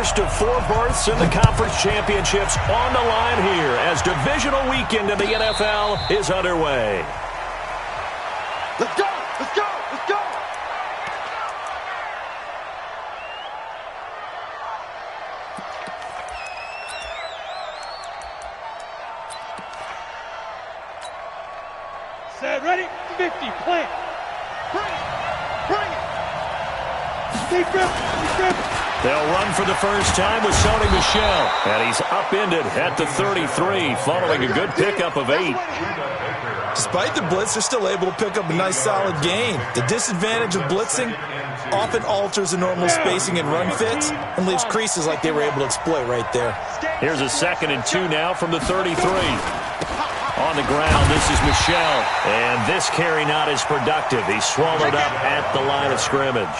first of 4 berths in the conference championships on the line here as divisional weekend in the NFL is underway. Let's go! Let's go! Let's go! Set, ready, 50, plant. Bring it! Bring it! Stay grip. They'll run for the first time with Sony Michel. And he's upended at the 33 following a good pickup of 8. Despite the blitz, they're still able to pick up a nice solid gain. The disadvantage of blitzing often alters the normal spacing and run fits and leaves creases like they were able to exploit right there. Here's a 2nd and 2 now from the 33. On the ground, this is Michel. And this carry not as productive. He's swallowed up at the line of scrimmage.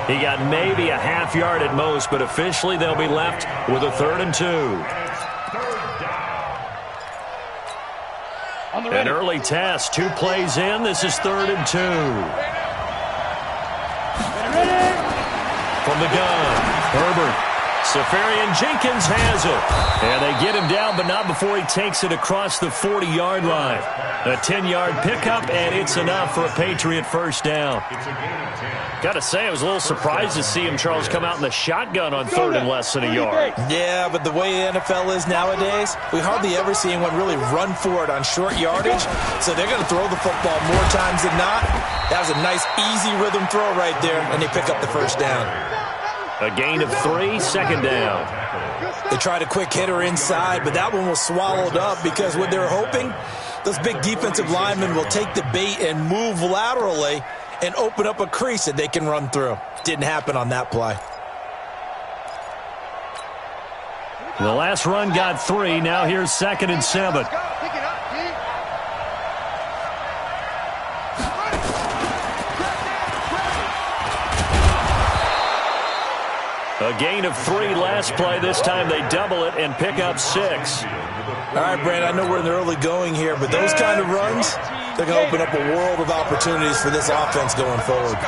He got maybe a half yard at most, but officially they'll be left with a 3rd and 2. An early test, 2 plays in. This is 3rd and 2. From the gun, Herbert. Safarian Jenkins has it. And they get him down, but not before he takes it across the 40-yard line. A 10-yard pickup, and it's enough for a Patriot first down. Got to say, I was a little surprised to see him, Charles, come out in the shotgun on 3rd and less than a yard. Yeah, but the way the NFL is nowadays, we hardly ever see anyone really run for it on short yardage. So they're going to throw the football more times than not. That was a nice, easy rhythm throw right there, and they pick up the first down. A gain of 3, 2nd down. They tried a quick hitter inside, but that one was swallowed up because what they're hoping, those big defensive linemen will take the bait and move laterally and open up a crease that they can run through. Didn't happen on that play. The last run got 3. Now here's 2nd and 7. A gain of 3 last play. This time they double it and pick up 6. All right, Brandon, I know we're in the early going here, but those kind of runs, they're going to open up a world of opportunities for this offense going forward.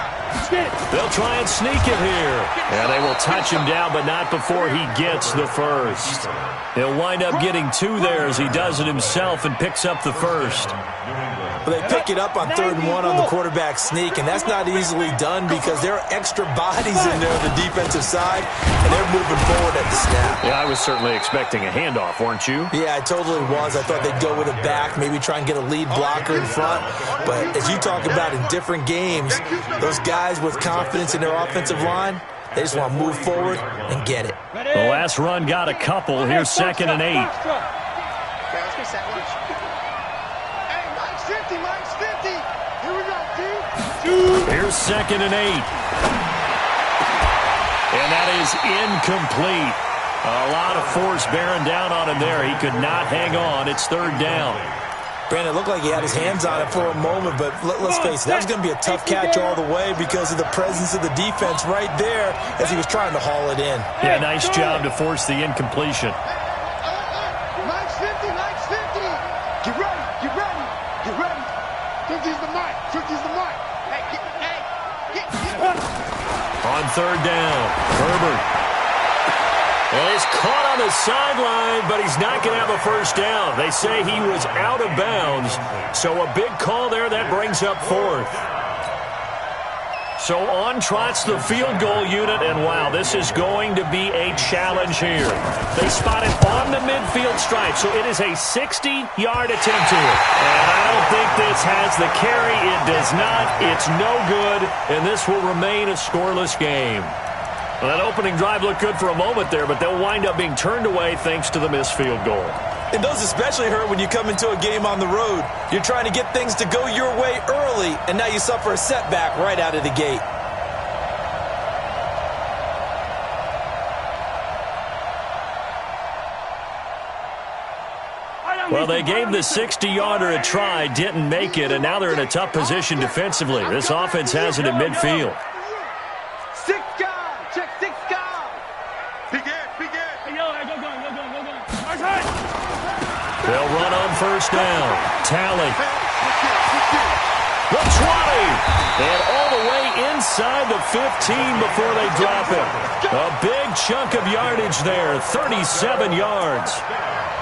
They'll try and sneak it here. And they will touch him down, but not before he gets the first. He'll wind up getting 2 there as he does it himself and picks up the first. But they pick it up on 3rd and 1 on the quarterback sneak, and that's not easily done because there are extra bodies in there on the defensive side, and they're moving forward at the snap. Yeah, I was certainly expecting a handoff, weren't you? Yeah, I totally was. I thought they'd go with it back, maybe try and get a lead blocker in front. But as you talk about in different games, those guys with confidence in their offensive line, they just want to move forward and get it. The last run got a couple. Here's 2nd and 8. Here's 2nd and 8. And that is incomplete. A lot of force bearing down on him there. He could not hang on. It's 3rd down. Brandon, it looked like he had his hands on it for a moment, but let's face it, that was going to be a tough catch all the way because of the presence of the defense right there as he was trying to haul it in. Yeah, nice job to force the incompletion. Mike's 50, Mike's 50. Get ready, get ready, get ready. 50's the mic, 50's the mic. Get. On 3rd down, Herbert. And he's caught on the sideline, but he's not going to have a first down. They say he was out of bounds, so a big call there that brings up 4th. So on trots the field goal unit, and wow, this is going to be a challenge here. They spot it on the midfield stripe, so it is a 60-yard attempt here. And I don't think this has the carry. It does not. It's no good, and this will remain a scoreless game. Well, that opening drive looked good for a moment there, but they'll wind up being turned away thanks to the missed field goal. It does especially hurt when you come into a game on the road. You're trying to get things to go your way early, and now you suffer a setback right out of the gate. Well, they gave the 60-yarder a try, didn't make it, and now they're in a tough position defensively. This offense has it at midfield. They'll run on first down. Talley. The 20. And all the way inside the 15 before they drop him. A big chunk of yardage there, 37 yards.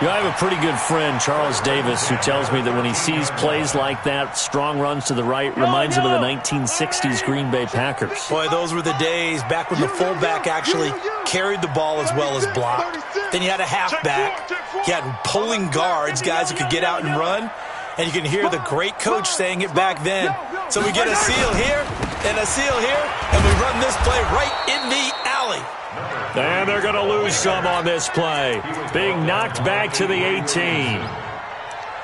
You know, I have a pretty good friend, Charles Davis, who tells me that when he sees plays like that, strong runs to the right, reminds him of the 1960s Green Bay Packers. Boy, those were the days back when the fullback actually carried the ball as well as blocked. Then you had a halfback. You had pulling guards, guys who could get out and run. And you can hear the great coach saying it back then. So we get a seal here and a seal here, and we run this play right in the alley. And they're going to lose some on this play. Being knocked back to the 18.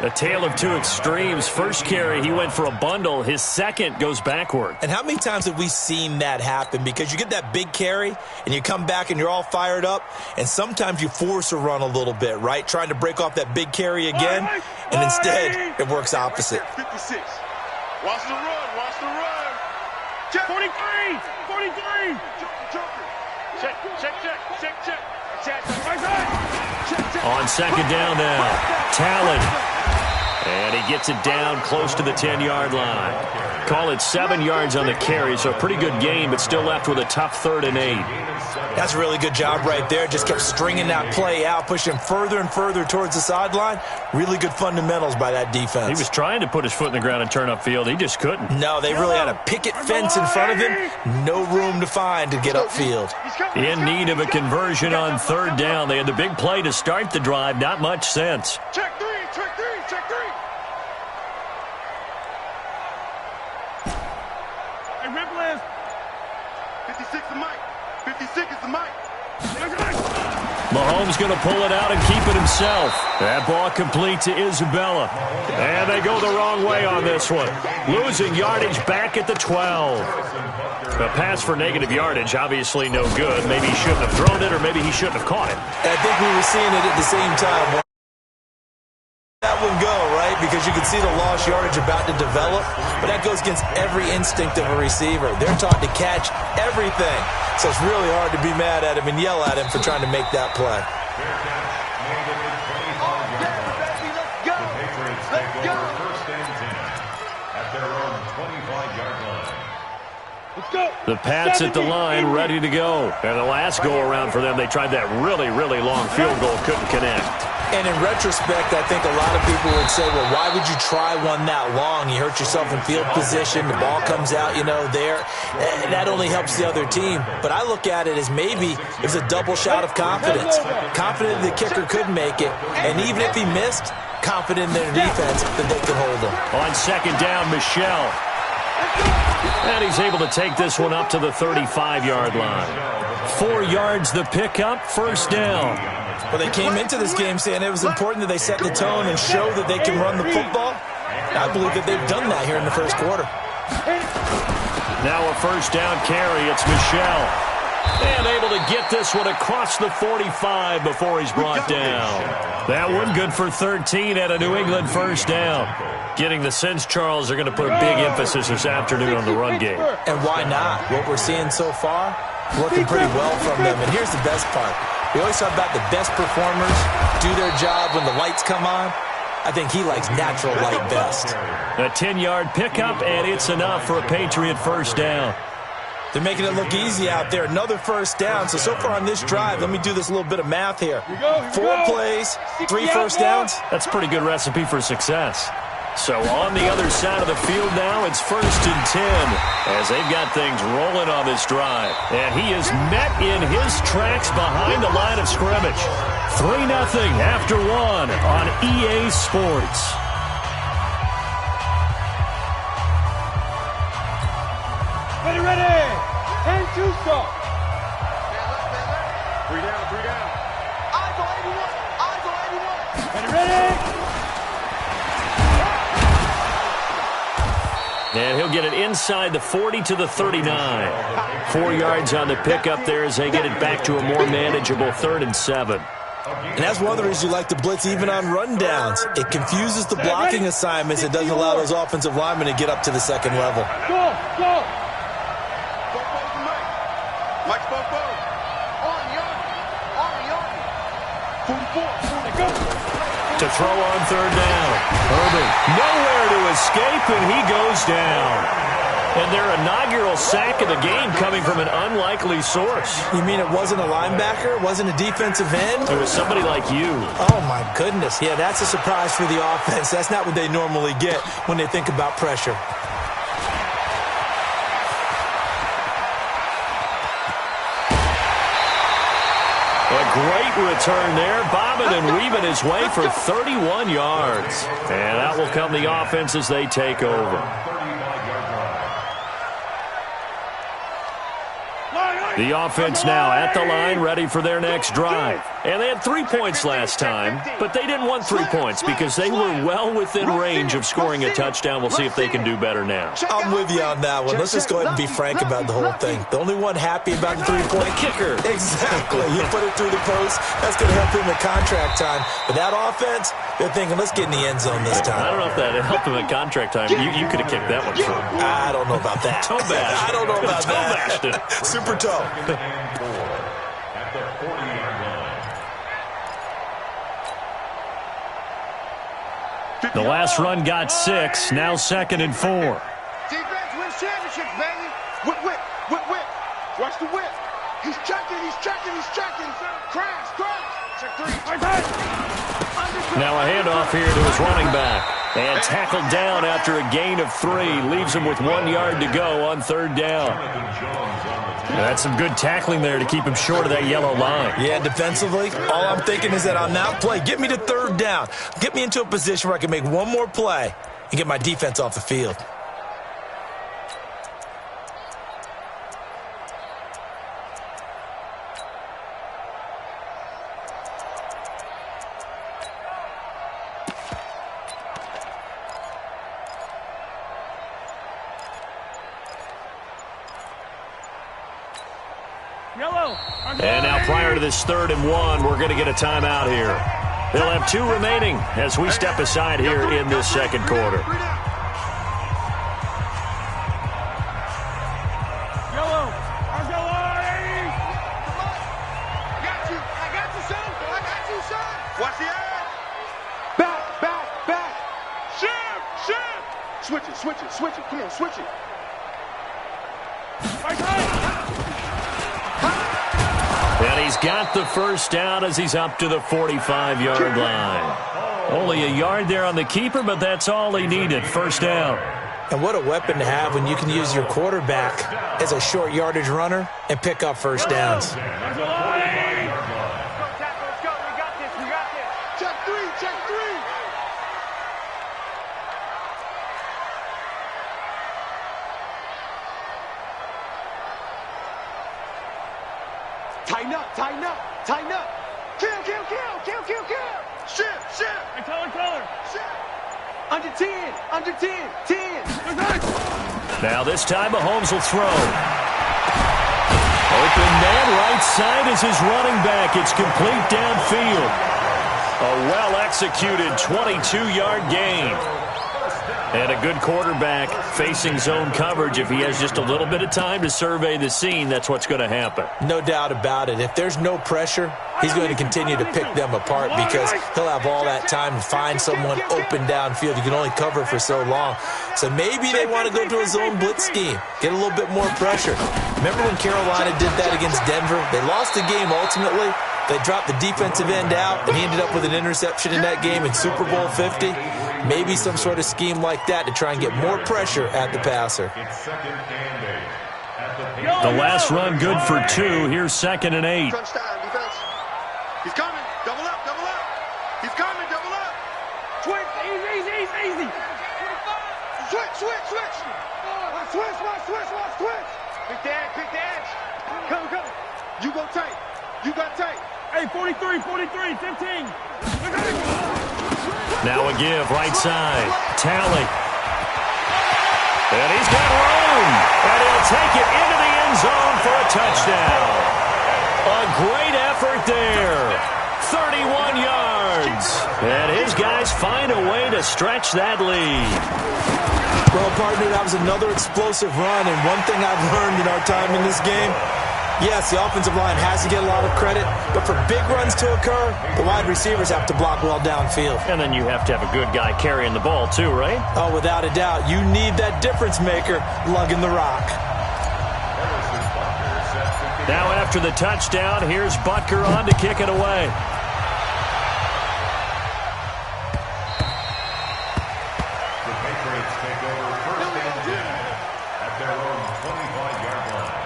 The tale of two extremes. First carry, he went for a bundle. His second goes backward. And how many times have we seen that happen? Because you get that big carry, and you come back, and you're all fired up, and sometimes you force a run a little bit, right? Trying to break off that big carry again, and instead, it works opposite. 56. Watch the run. Watch the run. Check. 43. 43. Check. Check. Check. Check. Check. Check. Right side. Check. Check. On second down now, Talon. And he gets it down close to the 10-yard line. Call it 7 yards on the carry, so a pretty good game, but still left with a tough 3rd and 8. That's a really good job right there. Just kept stringing that play out, pushing further and further towards the sideline. Really good fundamentals by that defense. He was trying to put his foot in the ground and turn upfield. He just couldn't. No, they really had a picket fence in front of him. No room to find to get upfield. In need of a conversion on 3rd down. They had the big play to start the drive. Not much sense. Check 3. Check 3. Check 3. Hey, Ripple is 56 the mic. 56 is the mic. Mahomes going to pull it out and keep it himself. That ball complete to Isabella. And they go the wrong way on this one. Losing yardage back at the 12. A pass for negative yardage, obviously no good. Maybe he shouldn't have thrown it, or maybe he shouldn't have caught it. I think we were seeing it at the same time. That one go, right? Because you can see the lost yardage about to develop, but that goes against every instinct of a receiver. They're taught to catch everything, so it's really hard to be mad at him and yell at him for trying to make that play. The Pats at the line, ready to go. And the last go-around for them, they tried that really, really long field goal, couldn't connect. And in retrospect, I think a lot of people would say, well, why would you try one that long? You hurt yourself in field position. The ball comes out, you know, there. That only helps the other team. But I look at it as maybe it was a double shot of confidence. Confident the kicker could make it. And even if he missed, confident in their defense that they could hold him. On second down, Michelle. And he's able to take this one up to the 35-yard line. 4 yards the pickup, first down. Well, they came into this game saying it was important that they set the tone and show that they can run the football. I believe that they've done that here in the first quarter. Now a first down carry. It's Michelle. And able to get this one across the 45 before he's brought down. That one good for 13 at a New England first down. Getting the sense, Charles, they're going to put a big emphasis this afternoon on the run game. And why not? What we're seeing so far, working pretty well from them. And here's the best part. We always talk about the best performers do their job when the lights come on. I think he likes natural light best. A 10-yard pickup, and it's enough for a Patriot first down. They're making it look easy out there. Another first down. So far on this drive, let me do this little bit of math here. 4 plays, 3 first downs. That's a pretty good recipe for success. So on the other side of the field now, it's 1st and 10 as they've got things rolling on this drive. And he is met in his tracks behind the line of scrimmage. 3-0 after 1 on EA Sports. Ready. 10-2 start. 3 down, 3 down. Eyes on 81. Ready. And he'll get it inside the 40 to the 39. 4 yards on the pickup there as they get it back to a more manageable 3rd and 7. And that's one of the reasons you like to blitz even on rundowns. It confuses the blocking assignments. It doesn't allow those offensive linemen to get up to the second level. Go. Mike Bobo. On yard. 44. Go. To throw on 3rd down. Herbert nowhere to escape, and he goes down. And their inaugural sack of the game coming from an unlikely source. You mean it wasn't a linebacker? It wasn't a defensive end? It was somebody like you. Oh, my goodness. Yeah, that's a surprise for the offense. That's not what they normally get when they think about pressure. A great return there, bobbing and weaving his way for 31 yards. And that will come the offense as they take over. The offense now at the line, ready for their next drive. And they had 3 points last time, but they didn't want 3 points because they were well within range of scoring a touchdown. We'll see if they can do better now. I'm with you on that one. Let's just go ahead and be frank about the whole thing. The only one happy about the 3-point kicker. Exactly. You put it through the post. That's going to help him at contract time. But that offense, they're thinking, let's get in the end zone this time. I don't know if that helped him at contract time. You could have kicked that one short. I don't know about that. Toe bash. I don't know about toe that. Bashed it. Super toe. The last run got 6. Now 2nd and 4. Defense wins championships, baby. Whip, whip, whip, whip. Watch the whip. He's checking, he's checking, he's checking. Crash, crash. Check 3. Now a handoff here to his running back. And tackled down after a gain of 3. Leaves him with 1 yard to go on 3rd down. That's some good tackling there to keep him short of that yellow line. Yeah, defensively, all I'm thinking is that on that play, get me to 3rd down. Get me into a position where I can make one more play and get my defense off the field. And now prior to this 3rd and 1, we're going to get a timeout here. They'll have 2 remaining as we step aside here in this 2nd quarter. Yellow. I got you, son. I got you, son. Watch the eye. Back, back, back. Shift, shift. Switch it, switch it, switch it. Come on, switch it. And he's got the 1st down as he's up to the 45-yard line. Only a yard there on the keeper, but that's all he needed. 1st down. And what a weapon to have when you can use your quarterback as a short yardage runner and pick up 1st downs. Check 3, check 3. Tighten up, tighten up, tighten up. Kill, kill, kill, kill, kill, kill. Shift, shift. Hey, color. Shift. Under 10, under 10, 10. Now this time Mahomes will throw. Open man, right side is his running back. It's complete downfield. A well-executed 22-yard gain. And a good quarterback facing zone coverage. If he has just a little bit of time to survey the scene, that's what's going to happen. No doubt about it. If there's no pressure, he's going to continue to pick them apart because he'll have all that time to find someone open downfield. You can only cover for so long. So maybe they want to go to a zone blitz scheme, get a little bit more pressure. Remember when Carolina did that against Denver? They lost the game ultimately. They dropped the defensive end out, and he ended up with an interception in that game in Super Bowl 50. Maybe some sort of scheme like that to try and get more pressure at the passer. The last run good for 2. Here's 2nd and 8. Crunch time, defense. He's coming. Double up, double up. He's coming, double up. Switch, easy. Switch, switch, switch. Switch, switch. Big dash. Come. You go tight. You got tight. Hey, 43, 15. Now a give, right side. Tally. And he's got room. And he'll take it into the end zone for a touchdown. A great effort there. 31 yards. And his guys find a way to stretch that lead. Well, partner, that was another explosive run. And one thing I've learned in our time in this game, Yes, the offensive line has to get a lot of credit, but for big runs to occur, the wide receivers have to block well downfield. And then you have to have a good guy carrying the ball too, right? Oh, without a doubt. You need that difference maker lugging the rock. Now after the touchdown, here's Butker on to kick it away. The Patriots take over first and 10 at their own 25-yard line.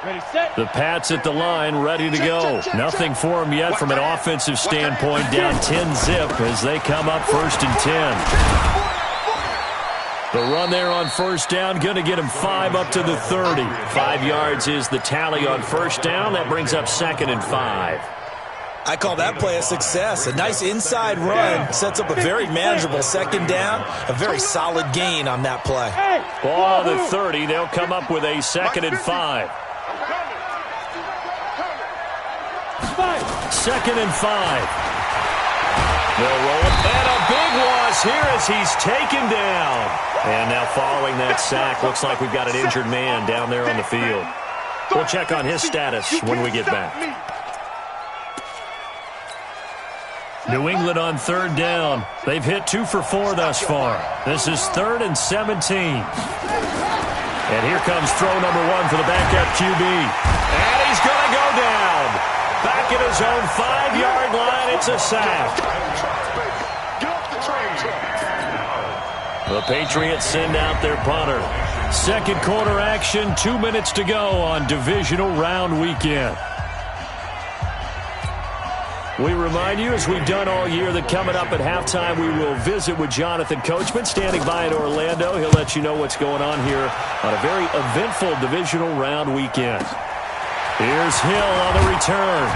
Ready, set. The Pats at the line, ready to go. Nothing for them yet from an offensive standpoint. Down 10-zip as they come up first and 10. The run there on first down, going to get him 5 up to the 30. 5 yards is the tally on first down. That brings up 2nd and 5. I call that play a success. A nice inside run sets up a very manageable second down. A very solid gain on that play. Ball on the 30. They'll come up with a 2nd and 5. 2nd and 5. They'll roll it, and a big loss here as he's taken down. And now following that sack, looks like we've got an injured man down there on the field. We'll check on his status when we get back. New England on 3rd down. They've hit 2 for 4 thus far. This is 3rd and 17. And here comes throw number 1 for the backup QB. And he's going to go down. Back at his own 5-yard line, it's a sack. The Patriots send out their punter. Second quarter action, 2 minutes to go on divisional round weekend. We remind you, as we've done all year, that coming up at halftime, we will visit with Jonathan Coachman, standing by in Orlando. He'll let you know what's going on here on a very eventful divisional round weekend. Here's Hill on the return.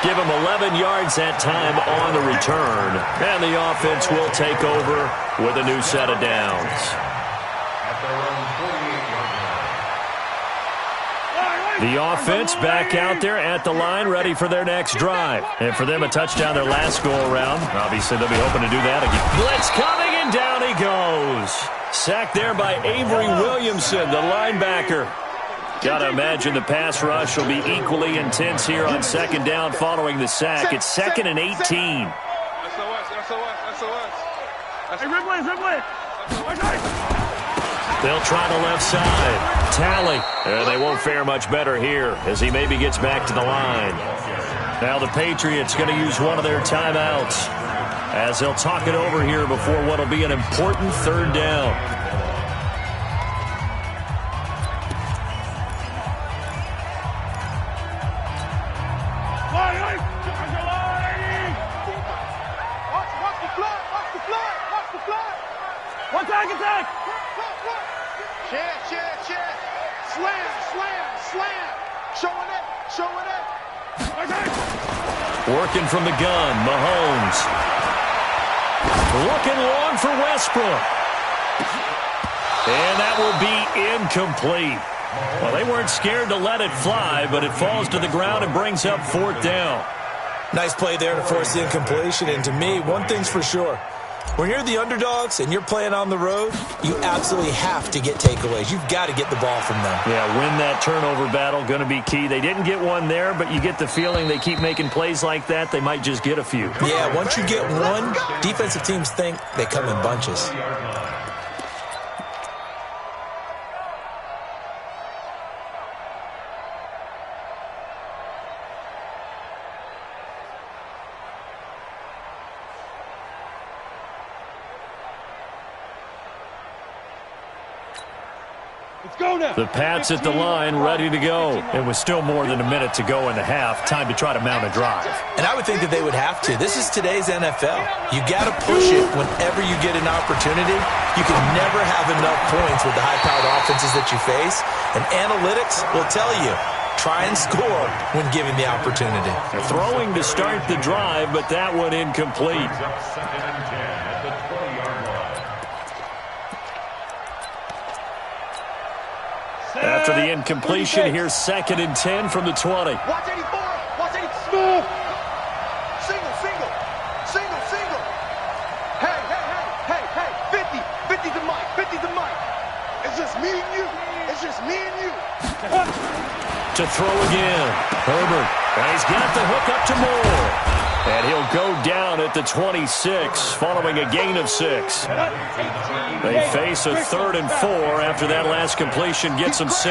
Give him 11 yards that time on the return. And the offense will take over with a new set of downs. The offense back out there at the line, ready for their next drive. And for them, a touchdown their last go-around. Obviously, they'll be hoping to do that again. Blitz coming, and down he goes. Sacked there by Avery Williamson, the linebacker. Got to imagine the pass rush will be equally intense here on second down following the sack. It's 2nd and 18. SOS. Hey, Ridley. They'll try the left side. Tally. And they won't fare much better here as he maybe gets back to the line. Now the Patriots going to use one of their timeouts as they'll talk it over here before what will be an important 3rd down. Attack! Check. Slam. Showing it. Working from the gun, Mahomes. Looking long for Westbrook. And that will be incomplete. Well, they weren't scared to let it fly, but it falls to the ground and brings up 4th down. Nice play there to force the incompletion. And to me, one thing's for sure. When you're the underdogs and you're playing on the road, you absolutely have to get takeaways. You've got to get the ball from them. Yeah, win that turnover battle, going to be key. They didn't get one there, but you get the feeling they keep making plays like that, they might just get a few. Yeah, once you get one, defensive teams think they come in bunches. The Pats at the line, ready to go. It was still more than a minute to go in the half. Time to try to mount a drive. And I would think that they would have to. This is today's NFL. You got to push it whenever you get an opportunity. You can never have enough points with the high-powered offenses that you face. And analytics will tell you, try and score when given the opportunity. They're throwing to start the drive, but that one incomplete. After the incompletion, here's 2nd and 10 from the 20. Watch 84. Watch 84. Single. Hey. 50 to Mike. It's just me and you. To throw again. Herbert. And he's got the hook up to Moore. And he'll go down at the 26 following a gain of 6. They face a 3rd and 4 after that last completion gets them 6.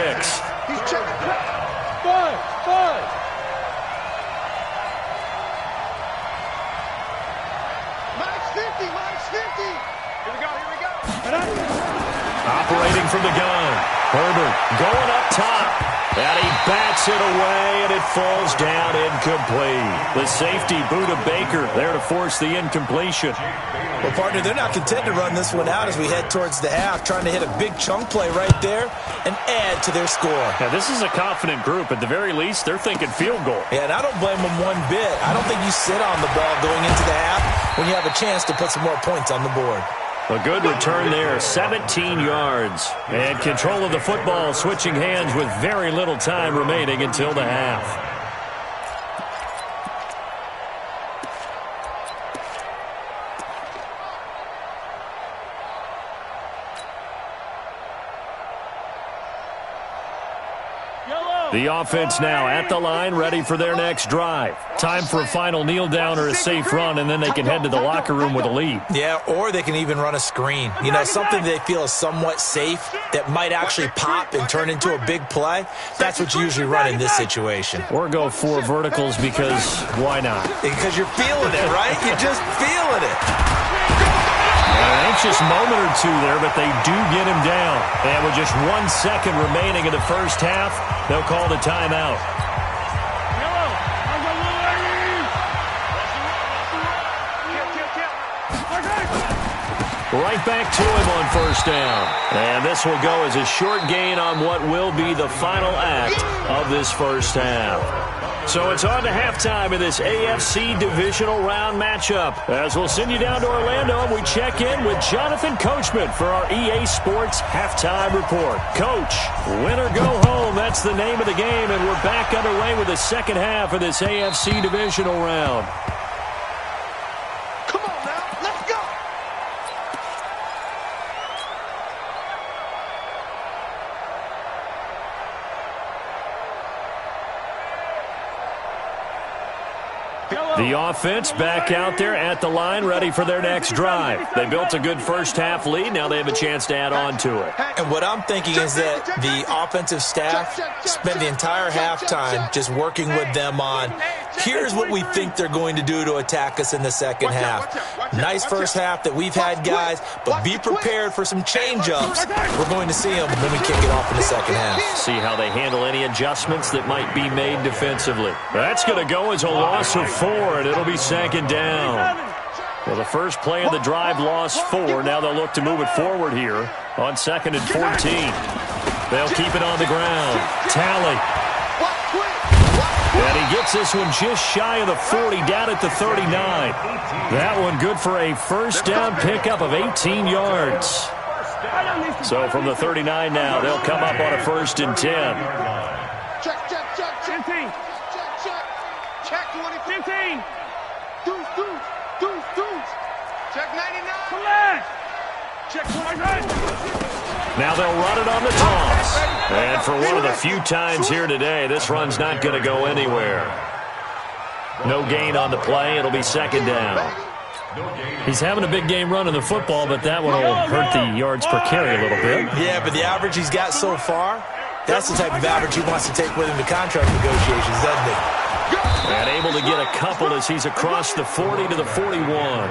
Operating from the gun. Herbert going up top. And he bats it away, and it falls down incomplete. The safety, Buda Baker, there to force the incompletion. Well, partner, they're not content to run this one out as we head towards the half, trying to hit a big chunk play right there and add to their score. Now, this is a confident group. At the very least, they're thinking field goal. Yeah, and I don't blame them one bit. I don't think you sit on the ball going into the half when you have a chance to put some more points on the board. A good return there, 17 yards. And control of the football switching hands with very little time remaining until the half. The offense now at the line, ready for their next drive. Time for a final kneel down or a safe run, and then they can head to the locker room with a lead. Yeah, or they can even run a screen. You know, something they feel is somewhat safe that might actually pop and turn into a big play. That's what you usually run in this situation. Or go 4 verticals because why not? Because you're feeling it, right? You're just feeling it. An anxious moment or two there, but they do get him down. And with just 1 second remaining in the first half, they'll call the timeout. Right back to him on first down. And this will go as a short gain on what will be the final act of this first half. So it's on to halftime in this AFC divisional round matchup. As we'll send you down to Orlando, and we check in with Jonathan Coachman for our EA Sports Halftime Report. Coach, win or go home, that's the name of the game, and we're back underway with the second half of this AFC divisional round. Come on now, let's go. The offense back out there at the line, ready for their next drive. They built a good first half lead. Now they have a chance to add on to it. And what I'm thinking is that the offensive staff spent the entire halftime just working with them on, here's what we think they're going to do to attack us in the second half. Nice first half that we've had, guys, but be prepared for some change-ups. We're going to see them when we kick it off in the second half. See how they handle any adjustments that might be made defensively. That's going to go as a loss of 4, and it'll be second down. Well, the first play of the drive lost 4. Now they'll look to move it forward here on 2nd and 14. They'll keep it on the ground. Tally. And he gets this one just shy of the 40, down at the 39. That one good for a first down pickup of 18 yards. So from the 39 now, they'll come up on a 1st and 10. Check, check, check, check. 15. Check, check. Check 20. 15. Deuce, deuce, deuce, deuce. Check 99. Come on. Check 29. Now they'll run it on the toss. And for one of the few times here today, this run's not going to go anywhere. No gain on the play. It'll be second down. He's having a big game running the football, but that one will hurt the yards per carry a little bit. Yeah, but the average he's got so far, that's the type of average he wants to take with him to contract negotiations, doesn't he? And able to get a couple as he's across the 40 to the 41.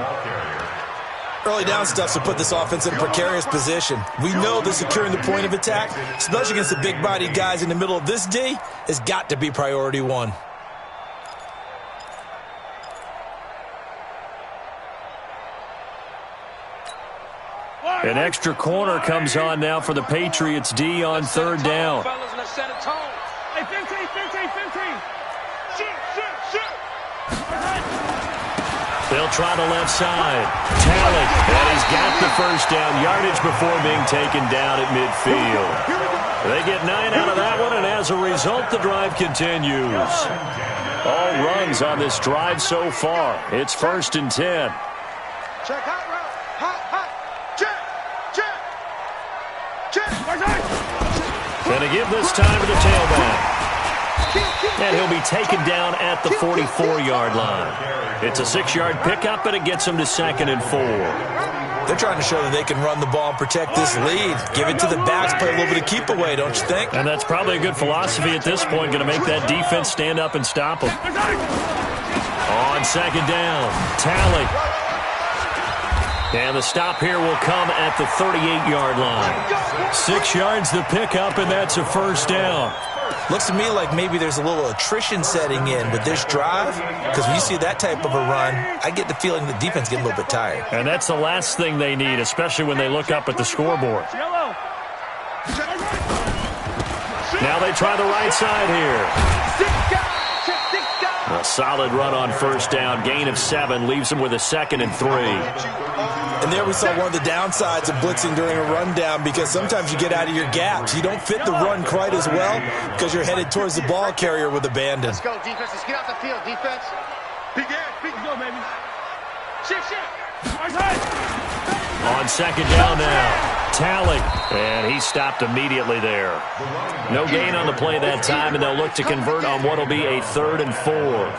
Early down stuff to put this offense in a precarious position. We know that securing the point of attack, especially against the big-bodied guys in the middle of this D, has got to be priority 1. An extra corner comes on now for the Patriots D on 3rd down. Hey, 15, 15, 15. Shoot, shoot, shoot. They'll try the left side. Tally, and he's got the first down yardage before being taken down at midfield. They get 9 out of that one, and as a result, the drive continues. All runs on this drive so far. It's 1st and 10. Check hot route. Hot, hot. Check, check. Check. And to give this time to the tailback. And he'll be taken down at the 44-yard line. It's a 6-yard pickup, and it gets him to 2nd and 4. They're trying to show that they can run the ball and protect this lead. Give it to the backs, play a little bit of keep away, don't you think? And that's probably a good philosophy at this point, going to make that defense stand up and stop them. On 2nd down, Talley. And the stop here will come at the 38-yard line. 6 yards the pickup, and that's a 1st down. Looks to me like maybe there's a little attrition setting in with this drive, because when you see that type of a run, I get the feeling the defense getting a little bit tired. And that's the last thing they need, especially when they look up at the scoreboard. Now they try the right side here. A solid run on 1st down. Gain of 7 leaves them with a 2nd and 3. And there we saw one of the downsides of blitzing during a rundown, because sometimes you get out of your gaps. You don't fit the run quite as well because you're headed towards the ball carrier with abandon. Let's go, defense. Let's get out the field, defense. Big go, baby. Shift. On 2nd down now, Talley. And he stopped immediately there. No gain on the play that time, and they'll look to convert on what will be a 3rd and 4.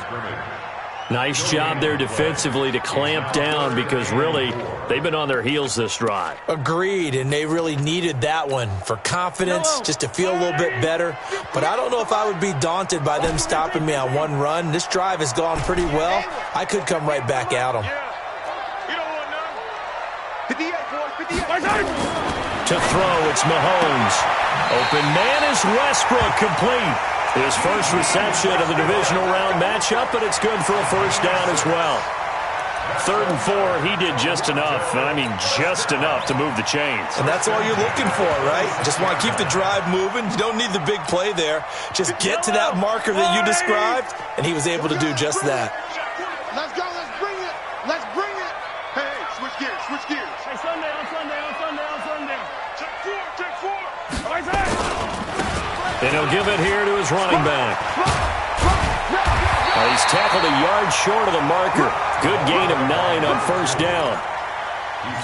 Nice job there defensively to clamp down, because really they've been on their heels this drive. Agreed, and they really needed that one for confidence, just to feel a little bit better. But I don't know if I would be daunted by them stopping me on one run. This drive has gone pretty well. I could come right back at them. To throw, it's Mahomes. Open man is Westbrook, complete. His first reception of the divisional round matchup, but it's good for a 1st down as well. 3rd and 4, he did just enough. I mean, just enough to move the chains. And that's all you're looking for, right? Just want to keep the drive moving. You don't need the big play there. Just get to that marker that you described, and he was able to do just that. Let's go. Let's bring it. Let's bring it. Hey, switch gears. Switch gears. Hey, Sunday. Check 4. Right side. And he'll give it here to his running back. He's tackled a yard short of the marker. Good gain of 9 on 1st down.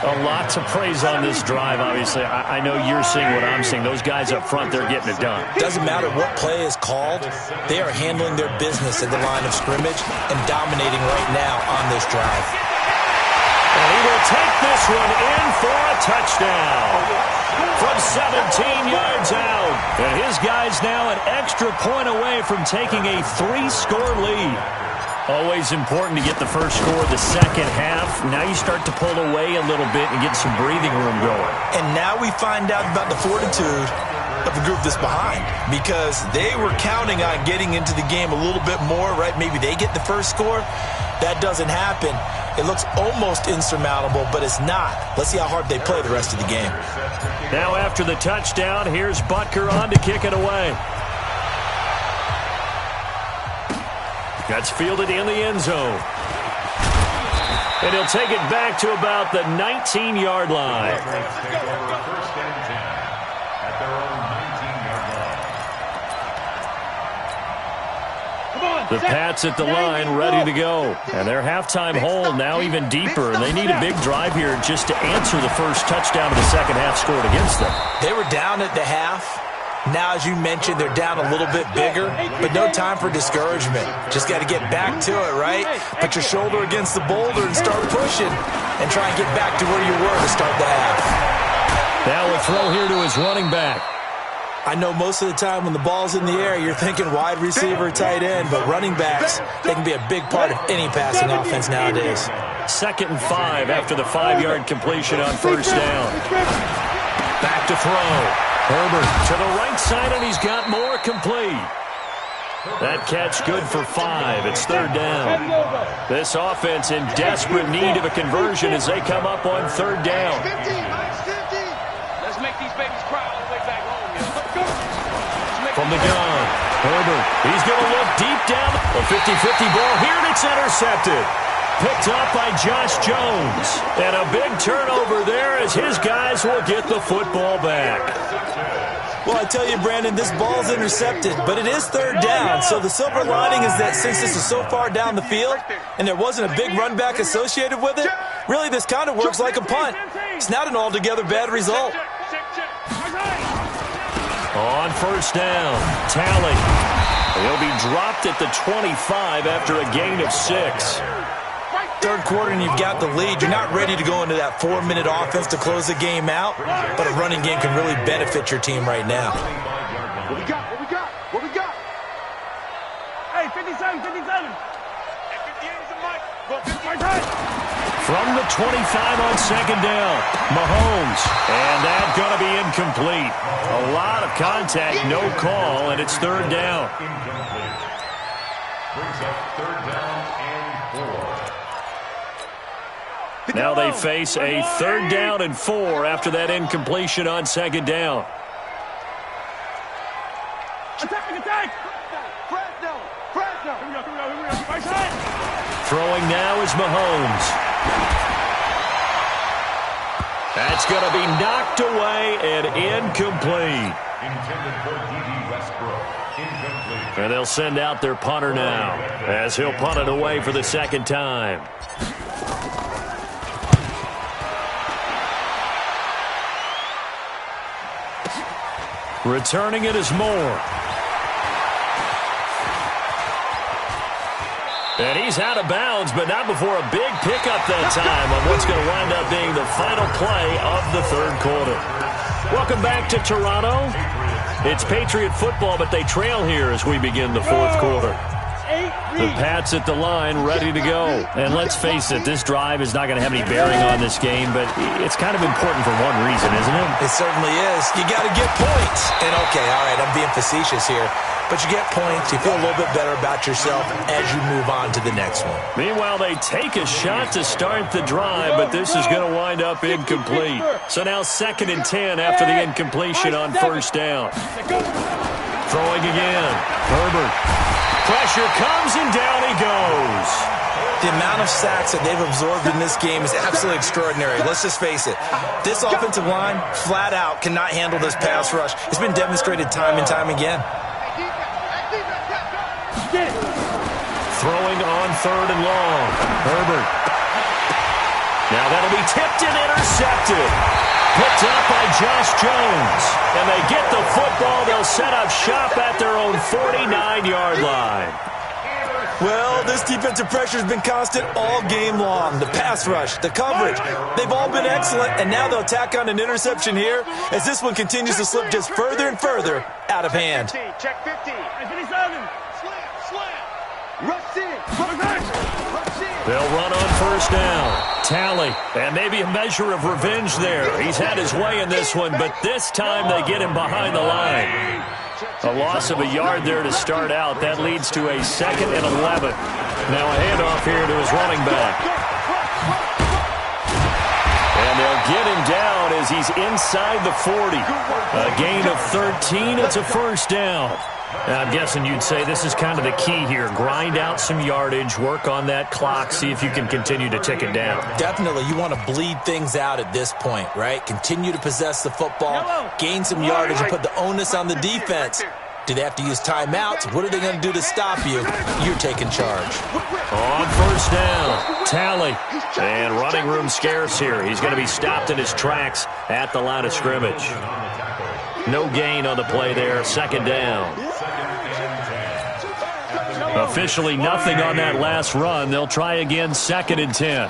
A lot to praise on this drive, obviously. I know you're seeing what I'm seeing. Those guys up front, they're getting it done. Doesn't matter what play is called. They are handling their business at the line of scrimmage and dominating right now on this drive. And he will take this one in for a touchdown. From 17 yards out. And his guy's now an extra point away from taking a 3-score lead. Always important to get the first score of the second half. Now you start to pull away a little bit and get some breathing room going. And now we find out about the fortitude of the group that's behind, because they were counting on getting into the game a little bit more, right? Maybe they get the first score. That doesn't happen. It looks almost insurmountable, but it's not. Let's see how hard they play the rest of the game. Now after the touchdown, here's Butker on to kick it away. That's fielded in the end zone. And he'll take it back to about the 19-yard line. The Pats at the line, ready to go. And their halftime hole now even deeper. And they need a big drive here just to answer the first touchdown of the second half scored against them. They were down at the half. Now, as you mentioned, they're down a little bit bigger, but no time for discouragement. Just got to get back to it, right? Put your shoulder against the boulder and start pushing and try and get back to where you were to start the half. Now a throw here to his running back. I know most of the time when the ball's in the air, you're thinking wide receiver, tight end, but running backs, they can be a big part of any passing offense nowadays. 2nd and 5 after the 5-yard completion on first down. Back to throw. Herbert to the right side, and he's got more, complete. That catch good for 5. It's 3rd down. This offense in desperate need of a conversion as they come up on 3rd down. Let's make these babies cry all the way back home, yo. From the gun, Herbert, he's going to look deep down. A 50-50 ball here, and it's intercepted. Picked up by Josh Jones. And a big turnover there as his guys will get the football back. Well, I tell you, Brandon, this ball's intercepted, but it is 3rd down. So the silver lining is that since this is so far down the field and there wasn't a big run back associated with it, really this kind of works like a punt. It's not an altogether bad result. On first down, Talley. He'll be dropped at the 25 after a gain of 6. Third quarter and you've got the lead. You're not ready to go into that 4-minute offense to close the game out, but a running game can really benefit your team right now. What we got? What we got? What we got? Hey, 57, 57. Hey, 58 is the mic. Go, 55. From the 25 on second down, Mahomes. And that's going to be incomplete. A lot of contact, no call, and it's third down. Incomplete. Brings up third down and 4. Now they face a third down and 4 after that incompletion on second down. Attack! Fresno! Here we go. Right side. Throwing now is Mahomes. That's going to be knocked away and incomplete. Intended for D.D. Westbrook. Incomplete. And they'll send out their punter now as he'll punt it away for the second time. Returning it is Moore. And he's out of bounds, but not before a big pickup that time on what's going to wind up being the final play of the third quarter. Welcome back to Toronto. It's Patriot football, but they trail here as we begin the fourth quarter. The Pats at the line, ready to go. And let's face it, this drive is not going to have any bearing on this game, but it's kind of important for one reason, isn't it? It certainly is. You got to get points. And okay, all right, I'm being facetious here. But you get points, you feel a little bit better about yourself as you move on to the next one. Meanwhile, they take a shot to start the drive, but this is going to wind up incomplete. So now 2nd and 10 after the incompletion on first down. Throwing again. Herbert. Pressure comes and down he goes. The amount of sacks that they've absorbed in this game is absolutely extraordinary. Let's just face it. This offensive line, flat out, cannot handle this pass rush. It's been demonstrated time and time again. Throwing on third and long. Herbert. Now that'll be tipped and intercepted. Picked up by Josh Jones. And they get the football. They'll set up shop at their own 49-yard line. Well, this defensive pressure has been constant all game long. The pass rush, the coverage, they've all been excellent, and now they'll tack on an interception here as this one continues to slip just further and further out of hand. Check 50. 57. Slam. Rush in. They'll run on first down. Tally, and maybe a measure of revenge there. He's had his way in this one, but this time they get him behind the line. A loss of a yard there to start out. That leads to a 2nd and 11. Now a handoff here to his running back. And they'll get him down as he's inside the 40. A gain of 13. It's a first down. Now, I'm guessing you'd say this is kind of the key here. Grind out some yardage, work on that clock, see if you can continue to tick it down. Definitely. You want to bleed things out at this point, right? Continue to possess the football, gain some yardage, and put the onus on the defense. Do they have to use timeouts? What are they going to do to stop you? You're taking charge. On first down, Tally. And running room scarce here. He's going to be stopped in his tracks at the line of scrimmage. No gain on the play there, 2nd down. Officially nothing on that last run. They'll try again, 2nd and 10.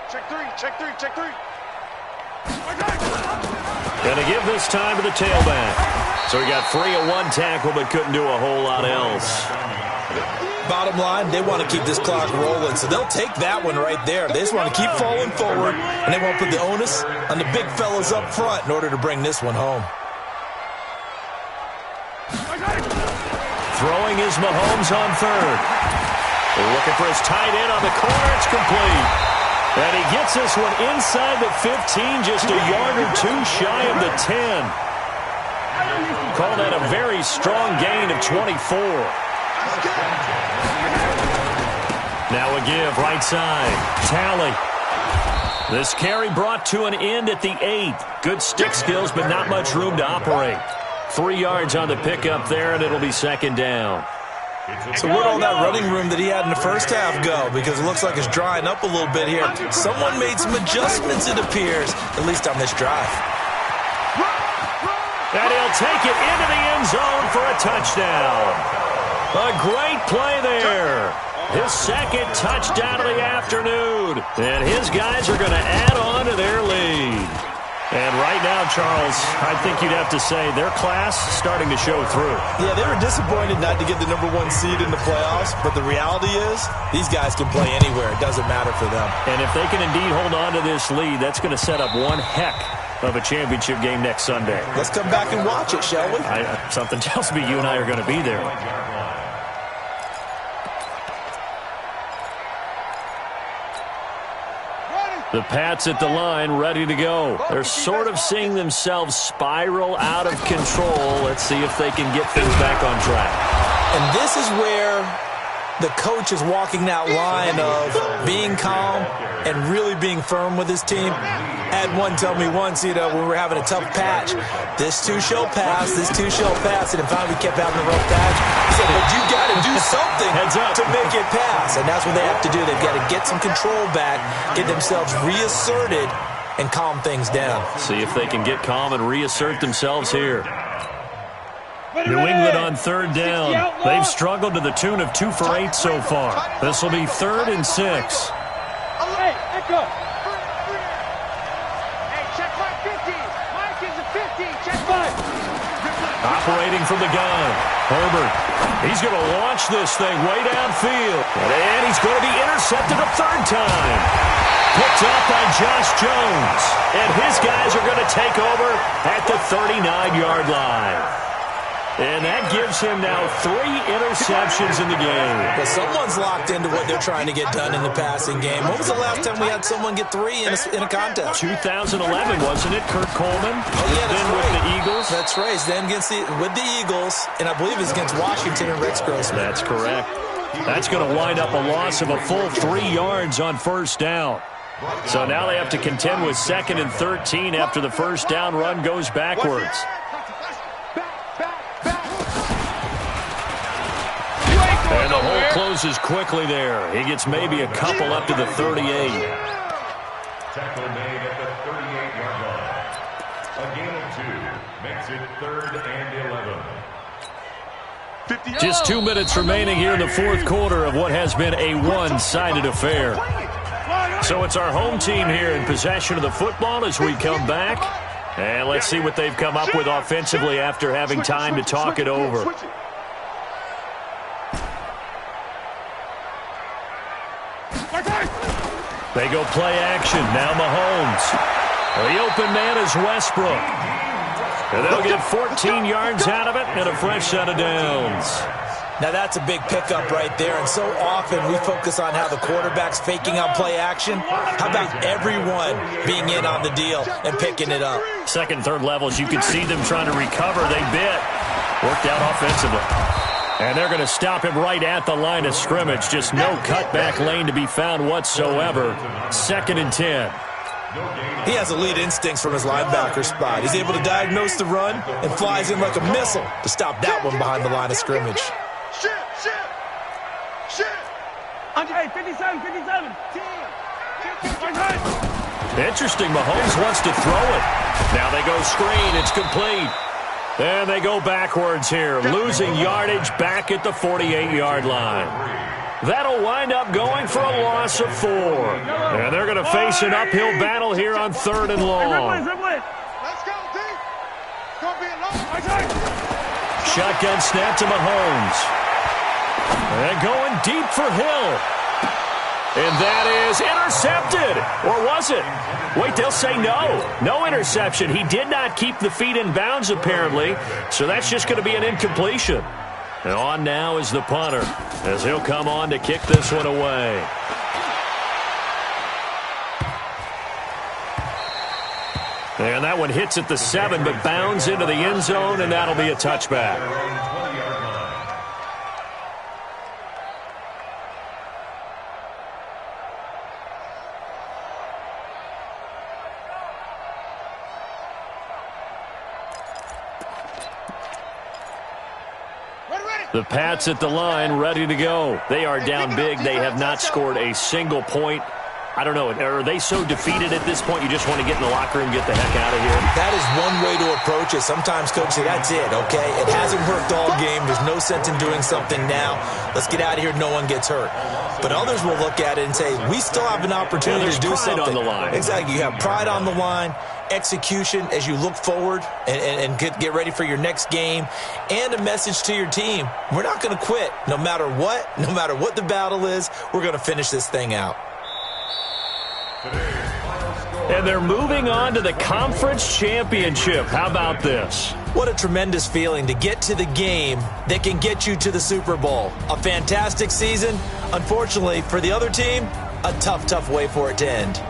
Check three. Gonna give this time to the tailback. So he got free of one tackle, but couldn't do a whole lot else. Bottom line, they want to keep this clock rolling, so they'll take that one right there. They just want to keep falling forward, and they won't put the onus on the big fellas up front in order to bring this one home. Throwing is Mahomes on third. Looking for his tight end on the corner. It's complete. And he gets this one inside the 15, just a yard or two shy of the 10. Call that a very strong gain of 24. Now a give, right side. Tally. This carry brought to an end at the 8. Good stick skills, but not much room to operate. 3 yards on the pickup there, and it'll be 2nd down. So where'd all that running room that he had in the first half go? Because it looks like it's drying up a little bit here. Someone made some adjustments, it appears, at least on this drive. And he'll take it into the end zone for a touchdown. A great play there. His second touchdown of the afternoon. And his guys are going to add on to their lead. And right now, Charles, I think you'd have to say their class starting to show through. Yeah, they were disappointed not to get the #1 seed in the playoffs, but the reality is these guys can play anywhere. It doesn't matter for them. And if they can indeed hold on to this lead, that's going to set up one heck of a championship game next Sunday. Let's come back and watch it, shall we? Something tells me you and I are going to be there. The Pats at the line, ready to go. They're sort of seeing themselves spiral out of control. Let's see if they can get things back on track. And this is where the coach is walking that line of being calm and really being firm with his team. I had one tell me once, when we were having a tough patch, this too shall pass, this too shall pass. And finally we kept having a rough patch. He said, but you got to do something to make it pass. And that's what they have to do. They've got to get some control back, get themselves reasserted, and calm things down. See if they can get calm and reassert themselves here. New England on third down. They've struggled to the tune of 2 for 8 so far. This will be 3rd and 6. Hey, echo. Hey, check my 50. Mike is a 50. Check 5. Operating from the gun. Herbert. He's going to launch this thing way downfield. And he's going to be intercepted a 3rd time. Picked up by Josh Jones. And his guys are going to take over at the 39-yard line. And that gives him now 3 interceptions in the game. Well, someone's locked into what they're trying to get done in the passing game. When was the last time we had someone get 3 in a contest? 2011, wasn't it, Kurt Coleman? Oh, yeah, that's then right. with the Eagles. That's right. Then with the Eagles, and I believe it's against Washington and Rex Grossman. That's correct. That's going to wind up a loss of a full 3 yards on 1st down. So now they have to contend with 2nd and 13 after the 1st down run goes backwards. And the hole closes quickly there. He gets maybe a couple up to the 38. Tackle made at the 38-yard line. A gain of 2 makes it 3rd and 11. Just 2 minutes remaining here in the 4th quarter of what has been a one-sided affair. So it's our home team here in possession of the football as we come back. And let's see what they've come up with offensively after having time to talk it over. They go play action. Now Mahomes. The open man is Westbrook. And they'll get 14 yards out of it and a fresh set of downs. Now that's a big pickup right there, and so often we focus on how the quarterback's faking out play action. How about everyone being in on the deal and picking it up? 2nd, 3rd levels, you can see them trying to recover. They bit. Worked out offensively. And they're going to stop him right at the line of scrimmage. Just no cutback lane to be found whatsoever. 2nd and 10. He has elite instincts from his linebacker spot. He's able to diagnose the run and flies in like a missile to stop that one behind the line of scrimmage. Hey, 57. Interesting. Mahomes wants to throw it. Now they go screen. It's complete. And they go backwards here, losing yardage back at the 48-yard line. That'll wind up going for a loss of 4. And they're going to face an uphill battle here on 3rd and long. Let's go, D. Gonna be a long. Shotgun snap to Mahomes. And going deep for Hill. And that is intercepted. Or was it? Wait, they'll say no. No interception. He did not keep the feet in bounds, apparently. So that's just going to be an incompletion. And on now is the punter, as he'll come on to kick this one away. And that one hits at the 7, but bounds into the end zone, and that'll be a touchback. The Pats at the line, ready to go. They are down big. They have not scored a single point I don't know, are they so defeated at this point you just want to get in the locker room and get the heck out of here? That is one way to approach it. Sometimes coaches say, that's it, okay? It hasn't worked all game. There's no sense in doing something now. Let's get out of here. No one gets hurt. But others will look at it and say, we still have an opportunity to do something. On the line. Exactly. You have pride on the line, execution as you look forward and get ready for your next game, and a message to your team. We're not going to quit no matter what the battle is. We're going to finish this thing out. And they're moving on to the conference championship. How about this? What a tremendous feeling to get to the game that can get you to the Super Bowl. A fantastic season. Unfortunately, for the other team, a tough way for it to end.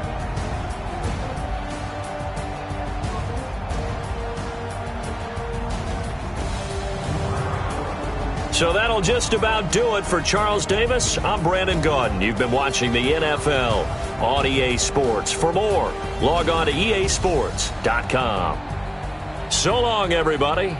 So that'll just about do it for Charles Davis. I'm Brandon Gaudin. You've been watching the NFL on EA Sports. For more, log on to easports.com. So long, everybody.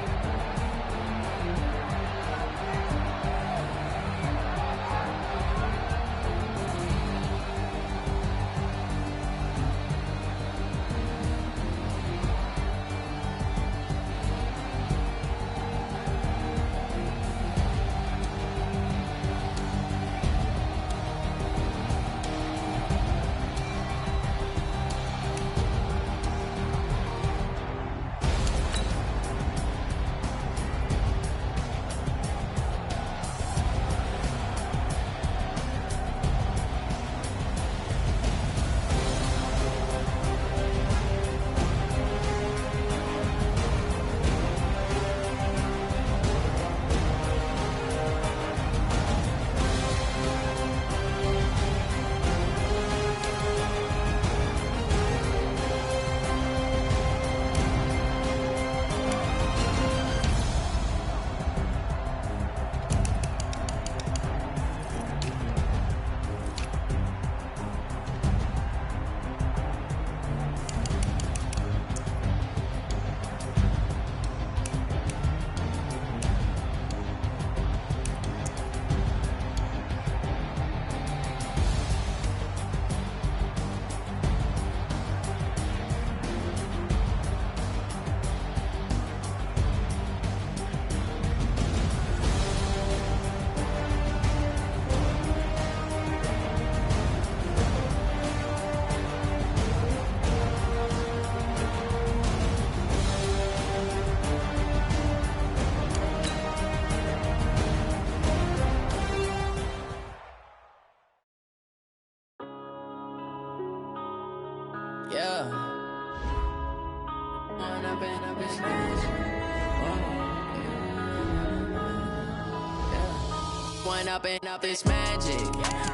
Up this magic.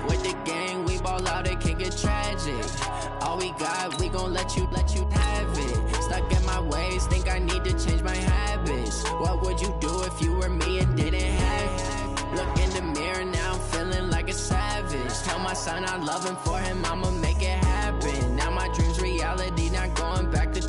With the gang, we ball out, it can get tragic. All we got, we gon' let you have it. Stuck in my ways, think I need to change my habits. What would you do if you were me and didn't have it? Look in the mirror, now I'm feeling like a savage. Tell my son I love him, for him I'ma make it happen. Now my dream's reality, not going back to.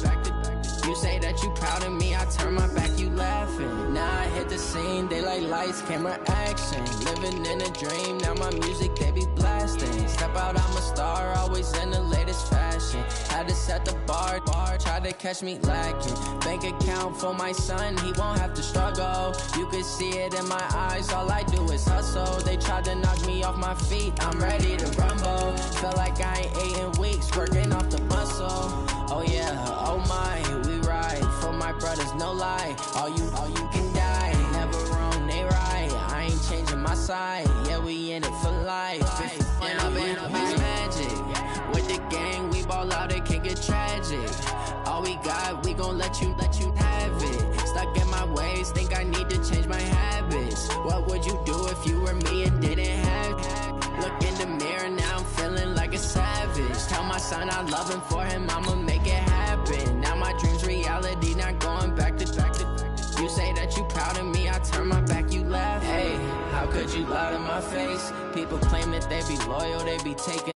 You say that you proud of me, I turn my back, you laughing. Now I hit the scene, they like lights, camera, action. Living in a dream, now my music, they be blasting. Step out, I'm a star, always in the latest fashion. Had to set the bar, try to catch me lacking. Bank account for my son, he won't have to struggle. You can see it in my eyes, all I do is hustle. They tried to knock me off my feet, I'm ready to rumble. Feel like I ain't ate in weeks, working off the muscle. Oh yeah, oh my, we ride for my brothers, no lie. All you can die, never wrong, they right. I ain't changing my side, yeah, we in it for life. And I've been magic. With the gang, we ball out, it can get tragic. All we got, we gon' let you have it. Stuck in my ways, think I need to change my habits. What would you do if you were me and didn't have it? Look in the mirror, now I'm feeling like a savage. Tell my son I love him, for him I'ma make it happen. Now my dream's reality, not going back to. You say that you proud of me, I turn my back, you laugh. Hey, how could you lie to my face? People claim that they be loyal, they be taking